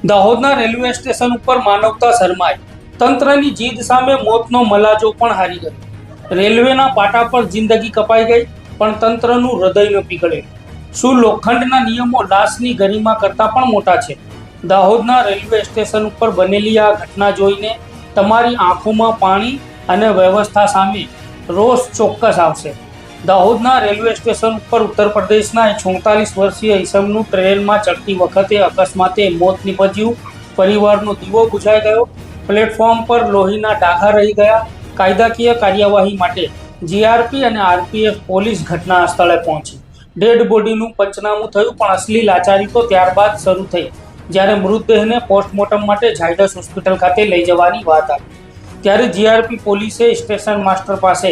દાહોદના railway station ઉપર માનવતા શરમાઈ, તંત્રની જીદ સામે મોતનો મલાજો પણ હારી ગયો. રેલવેના પાટા પર જિંદગી કપાઈ ગઈ, પણ તંત્રનું હૃદય ન પીગળ્યું. શું લોખંડના નિયમો લાશની ગરિમા કરતાં પણ મોટા છે? દાહોદના રેલવે સ્ટેશન ઉપર બનેલી આ ઘટના જોઈને તમારી આંખોમાં પાણી અને વ્યવસ્થા સામે રોષ ચોક્કસ આવશે. દાહોદના રેલવે સ્ટેશન ઉપર ઉત્તર પ્રદેશના 46 વર્ષીય ઈસમનું ટ્રેનમાં ચડતી વખતે અકસ્માતે મોત નીપજ્યું. પરિવારનો દીવો બુઝાઈ ગયો. પ્લેટફોર્મ પર લોહીના ડાઘા રહી ગયા. કાયદાકીય કાર્યવાહી માટે જીઆરપી અને આરપીએફ પોલીસ ઘટના સ્થળે પહોંચી. ડેડ બોડીનું પંચનામું થયું, પણ અસલી લાચારી તો ત્યારબાદ શરૂ થઈ જ્યારે મૃતદેહને પોસ્ટમોર્ટમ માટે ઝાયડસ હોસ્પિટલ ખાતે લઈ જવાની વાત આવી. ત્યારે જીઆરપી પોલીસે સ્ટેશન માસ્ટર પાસે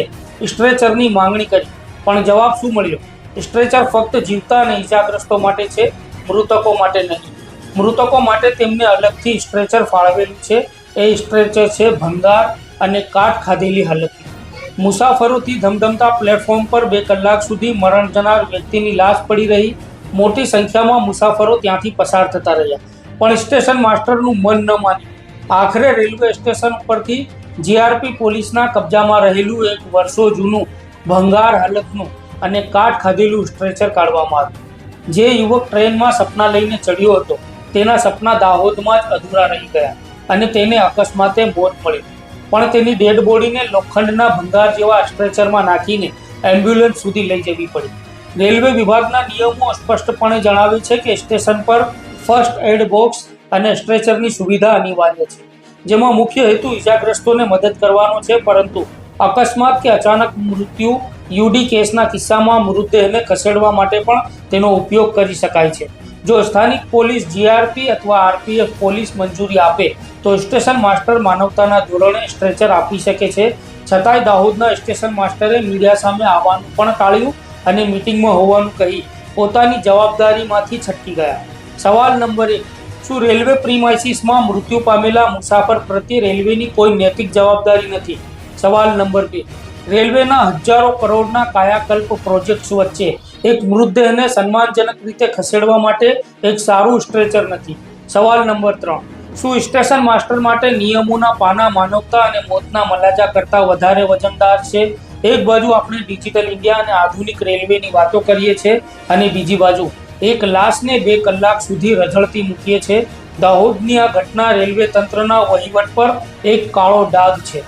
સ્ટ્રેચરની માંગણી કરી, પણ જવાબ શું મળ્યો? સ્ટ્રેચર ફક્ત જીવતા અને ઇજાગ્રસ્તો માટે છે, મૃતકો માટે નહીં. મૃતકો માટે તેમને અલગથી સ્ટ્રેચર ફાળવેલું છે. એ સ્ટ્રેચર છે ભંગાર અને કાટ ખાધેલી હાલતમાં. મુસાફરોથી ધમધમતા પ્લેટફોર્મ પર 2 કલાક સુધી મરણ જનાર વ્યક્તિની લાશ પડી રહી. મોટી સંખ્યામાં મુસાફરો ત્યાંથી પસાર થતા રહ્યા, પણ સ્ટેશન માસ્ટરનું મન ન માન્યું. આખરે રેલવે સ્ટેશન ઉપરથી જીઆરપી પોલીસના કબજામાં રહેલું એક વર્ષો જૂનું ભંગાર હાલતનું અને કાટ ખાધેલું સ્ટ્રેચર કાઢવામાં આવ્યું. જે યુવક ટ્રેનમાં સપના લઈને ચડ્યો હતો, તેના સપના દાહોદમાં જ અધૂરા રહી ગયા અને તેને અકસ્માતે મોત મળ્યું. પણ તેની ડેડ બોડીને લોખંડના ભંગાર જેવા સ્ટ્રેચરમાં નાખીને એમ્બ્યુલન્સ સુધી લઈ જવી પડી. રેલવે વિભાગના નિયમો સ્પષ્ટપણે જણાવે છે કે સ્ટેશન પર ફર્સ્ટ એડ બોક્સ અને સ્ટ્રેચરની સુવિધા અનિવાર્ય છે, જેમાં મુખ્ય હેતુ ઇજાગ્રસ્તોને મદદ કરવાનો છે. પરંતુ અકસ્માત કે અચાનક મૃત્યુ યુડી કેસના કિસ્સામાં મૃતદેહને ખસેડવા માટે પણ તેનો ઉપયોગ કરી શકાય છે. જો સ્થાનિક પોલીસ, જીઆરપી અથવા આરપીએફ પોલીસ મંજૂરી આપે તો સ્ટેશન માસ્ટર માનવતાના ધોરણે સ્ટ્રેચર આપી શકે છે. છતાંય દાહોદના સ્ટેશન માસ્ટરે મીડિયા સામે આવવાનું પણ ટાળ્યું અને મીટિંગમાં હોવાનું કહી પોતાની જવાબદારીમાંથી છટકી ગયા. સવાલ નંબર 1, શું રેલવે પ્રીમાઇસીસમાં મૃત્યુ પામેલા મુસાફર પ્રત્યે રેલવેની કોઈ નૈતિક જવાબદારી નથી? સવાલ નંબર 2, રેલવેના હજારો કરોડના કાયાકલ્પ પ્રોજેક્ટ્સ વચ્ચે એક મૃતદેહને સન્માનજનક રીતે ખસેડવા માટે એક સારું સ્ટ્રેચર નથી? સવાલ નંબર 3, શું સ્ટેશન માસ્ટર માટે નિયમોના પાના માનવતા અને મોતના મલાજા કરતાં વધારે વજનદાર છે? એક બાજુ આપણે ડિજિટલ ઇન્ડિયા અને આધુનિક રેલવેની વાતો કરીએ છીએ અને બીજી બાજુ એક લાશને 2 કલાક સુધી રઝળતી મૂકીએ છીએ. દાહોદની આ ઘટના રેલવે તંત્રના વહીવટ પર એક કાળો ડાઘ છે.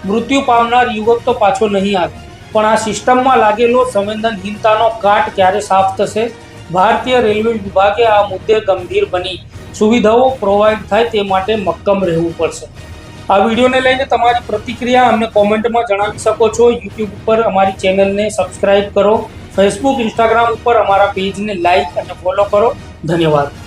મૃત્યુ પામનાર યુવક તો પાછો નહીં આવે, પણ આ સિસ્ટમમાં લાગેલો સંવેદનહીનતાનો કાટ ક્યારે સાફ થશે? ભારતીય રેલવે વિભાગે આ મુદ્દે ગંભીર બની સુવિધાઓ પ્રોવાઈડ થાય તે માટે મક્કમ રહેવું પડશે. આ વિડીયોને લઈને તમારી પ્રતિક્રિયા અમને કોમેન્ટમાં જણાવી શકો છો. યુટ્યુબ ઉપર અમારી ચેનલને સબસ્ક્રાઇબ કરો. ફેસબુક, ઇન્સ્ટાગ્રામ ઉપર અમારા પેજને લાઇક અને ફોલો કરો. ધન્યવાદ.